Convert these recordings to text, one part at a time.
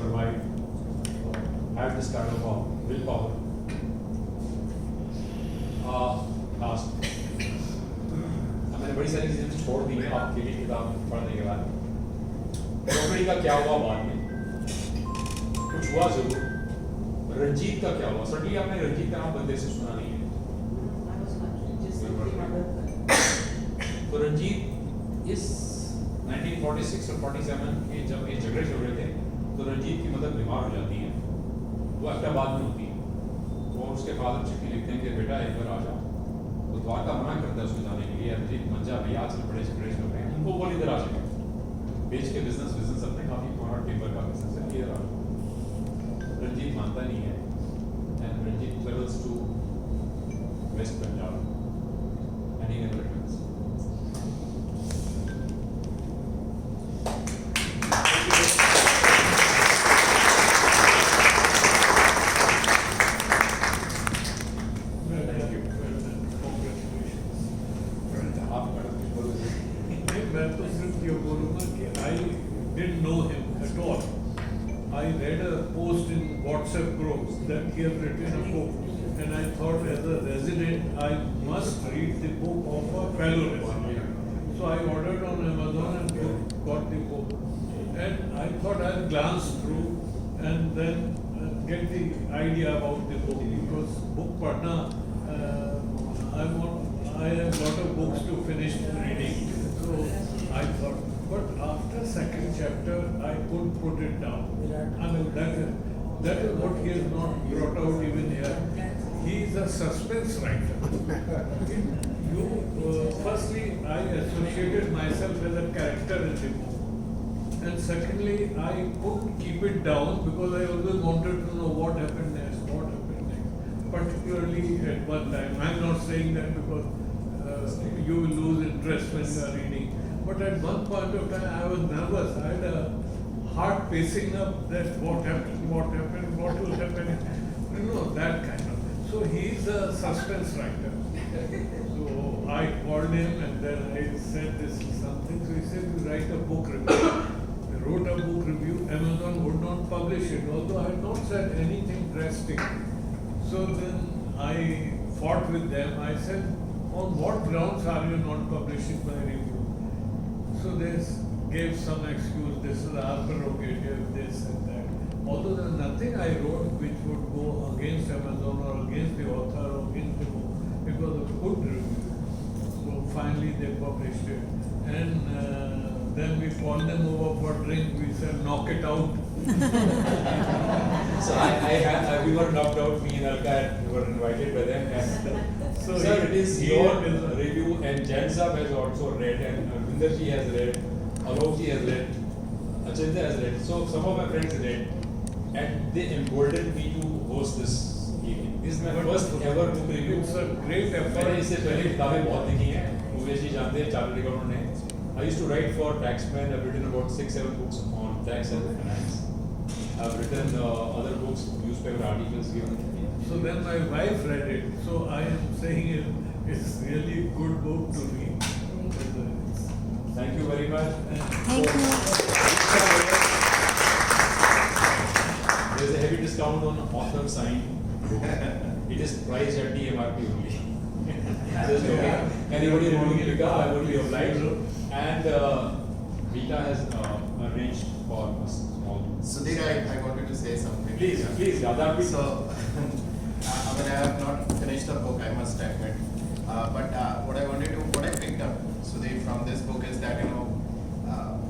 survive, have this kind of willpower. Last, मैंने बड़ी सारी चीजें तो छोड़ दी हैं आपके लिए किताब पढ़ने के बाद। नौकरी का क्या हुआ बाद में? कुछ हुआ जरूर। रंजीत का क्या हुआ? सडनली आपने रंजीत का नाम बंदे से सुना नहीं है। तो रंजीत इस 1946 और 47 के जब ये झगड़े चल रहे थे, तो रंजीत की मदर बीमार हो जाती है, वो अहमदाबाद में होती है। और उसके फादर चिट्ठी लिखते हैं कि बेटा एक बार आ जाओ। तो द्वारका मना करता है उसको जाने के लिए, रंजीत मंजा भैया आजकल बड़े झगड़े चल रहे हैं, उनको बोल इधर आ जाए, बेच के बिजनेस अपने काफी तुम्हारा टेबल का बिजनेस है, इधर आ जाओ। रंजीत मानता नहीं है, and Ranjit travels to west Punjab and he never returns. That he has written a book, and I thought as a resident I must read the book of a fellow resident. So I ordered on Amazon and got the book, and I thought I'll glance through and then get the idea about the book, because book padna I have lot of books to finish reading. So I thought, but after second chapter I couldn't put it down. I mean that is what he has not brought out even here. He is a suspense writer. Firstly, I associated myself as a character in the book. And secondly, I couldn't keep it down because I always wanted to know what happened next. Particularly at one time. I'm not saying that because you will lose interest when you are reading. But at one point of time, I was nervous. I had a heart pacing up that what happened, what will happen, that kind of. So he is a suspense writer. So I called him and then I said this is something. So he said, you write a book review. I wrote a book review. Amazon would not publish it, although I had not said anything drastic. So then I fought with them. I said, on what grounds are you not publishing my review? So they gave some excuse, this is our prerogative, this and that. Although there is nothing I wrote which would go against Amazon or against the author or against the book. It was a good review. So finally they published it. And then we called them over for drink. We said, knock it out. So we were knocked out, me and Alka, we were invited by them. And so sir, it is your review, and Jan Saab has also read, and Vinder ji has read, Alok ji has read, Achintya has read. So some of my friends read, and they emboldened me to host this evening. This is my first ever book review. It's a great effort. मैंने इससे पहले किताबें बहुत लिखी हैं, मुकेश जी जानते हैं, chartered accountant हैं. I used to write for taxmen. I've written about 6-7 books on tax and finance. I've written other books, newspaper articles given. So then my wife read it. So I am saying it's really a good book to read. Thank you very much. Thank you. There is a heavy discount on author signed book. It is priced at the MRP only. Just okay. Anybody reading it, I would be obliged. And Vita has arranged for us small. Sudhir, I wanted to say something. Please, Yadav. So, I have not finished the book, I must admit. But what I picked up, Sudhir, from this book is that,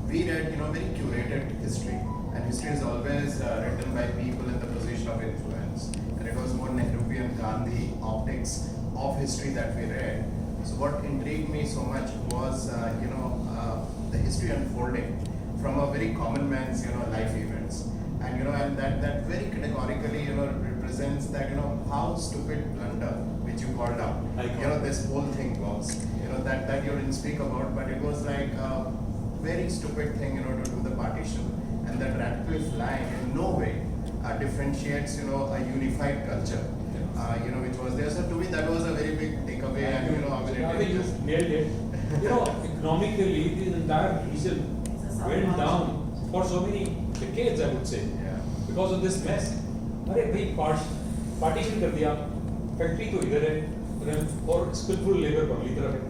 we read, very curated history. And history is always written by people in the position of influence. And it was more Nehruvian Gandhi optics of history that we read. So what intrigued me so much was, the history unfolding from a very common man's, life events. And, and that very categorically, represents that, how stupid blunder, which you called out, this whole thing was, that you didn't speak about, but it was like a very stupid thing, to do the partition. And that Radcliffe line in no way differentiates, a unified culture. Which was there. So to me, that was a very big takeaway. And I think you nailed it. Economically, the entire region went down for so many decades, I would say, Yeah. because of this mess. अरे भाई partition कर दिया, factory तो इधर है और skilful labour पगली तरफ है,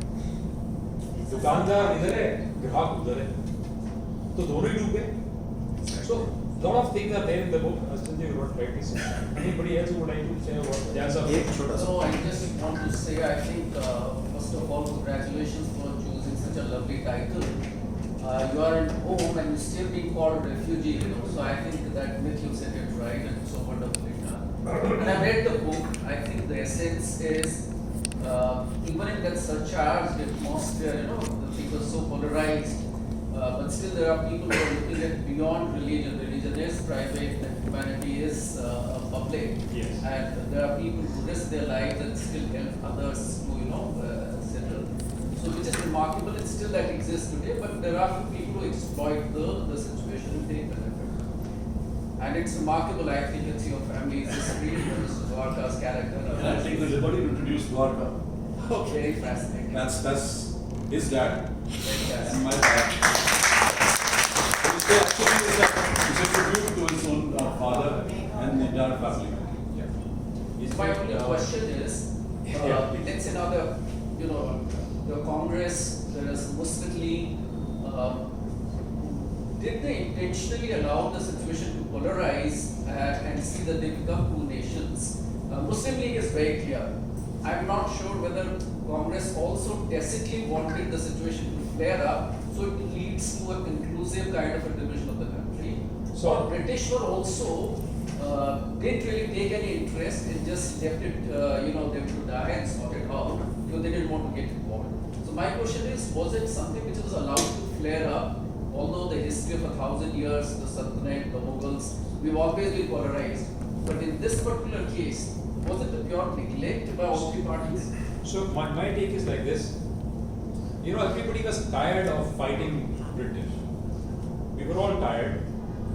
दुकानदार इधर है, ग्राहक उधर है, तो दोनों ही डूबे. So lot of things are there in the book. Sanjay wrote rightly so. Anybody else who would like to say about that? एक छोटा सा So I just want to say, I think, first of all, congratulations for choosing such a lovely title. You are at home and you're still being called a refugee, you know. So I think that myth you said it right and so wonderfully done. And I read the book. I think the essence is, even in that surcharged atmosphere, you know, the things are so polarized. But still there are people who are looking at beyond religion. Religion is private and humanity is public. Yes. And there are people who risk their lives and still help others to, you know, settle. So which is remarkable. It's still that exists today, but there are people who exploit the situation and take benefit. And it's remarkable. I think it's your family's history, Mr. Dwarka's character. And I think the liberty to introduce Dwarka. Okay, very fascinating. That's his dad Very and fascinating. my dad. So actually it's a tribute to his own father and the entire family. My only question is, let's say now the Congress, there is Muslim League, did they intentionally allow the situation to polarize and see that they become two nations? Muslim League is very clear. I'm not sure whether Congress also tacitly wanted the situation to flare up, so it leads to a conclusive kind of a division of the country. So- Or British were also didn't really take any interest and just left it, them to die and sort it out because they didn't want to get involved. So my question is, was it something which was allowed to flare up? Although the history of 1,000 years, the Sultanate, the Mughals, we've always been polarized. But in this particular case, was it a pure neglect by all three parties? So my take is like this. You know, everybody was tired of fighting British. We were all tired,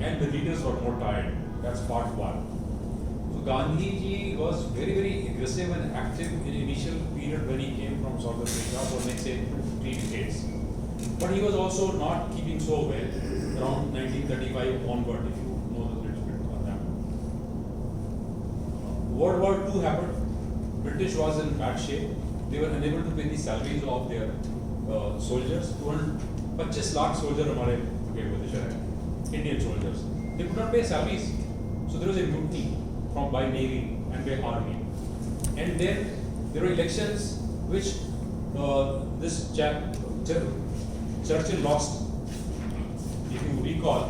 and the leaders were more tired. That's part one. So Gandhi ji was very, very aggressive and active in initial period when he came from South Africa for next 10 to 15 decades. But he was also not keeping so well around 1935 onward, if you know the little bit about that. World War II happened. British was in bad shape. They were unable to pay the salaries of their soldiers. 25 lakh soldiers हमारे गए हुए थे शायद, Indian soldiers. They could not pay salaries. So there was a mutiny by Navy and by Army. And then there were elections which this chap, Churchill lost. If you recall,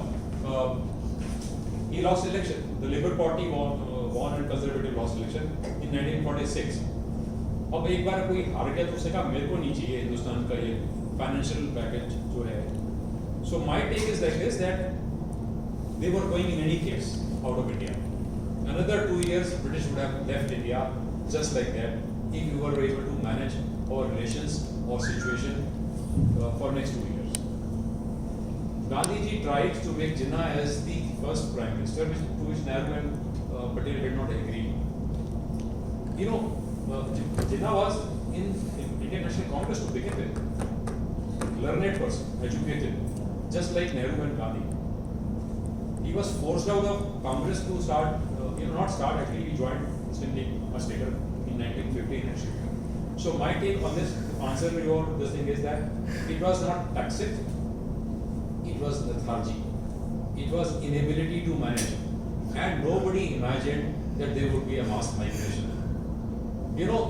he lost election. The Labour Party won and Conservative lost election in 1946. अब एक बार कोई हार गया तो उसने कहा मेरे को नहीं चाहिए हिंदुस्तान का ये फाइनेंशियल पैकेज जो है. So my take is like this, that they were going in any case out of India. Another 2 years, British would have left India just like that if we were able to manage our relations or situation for next 2 years. Gandhi ji tried to make Jinnah as the first prime minister, to which Nehru and Patel did not agree. You know, Jinnah was in Indian National Congress to begin with. Learned person, educated, just like Nehru and Gandhi. He was forced out of Congress to start, actually, he joined Muslim League much later in 1915 actually. So my take on this answer to your this thing is that it was not tacit, it was lethargy, it was inability to manage, and nobody imagined that there would be a mass migration. You know,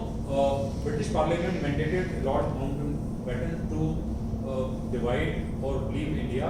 British Parliament mandated Lord Mountbatten to divide or leave India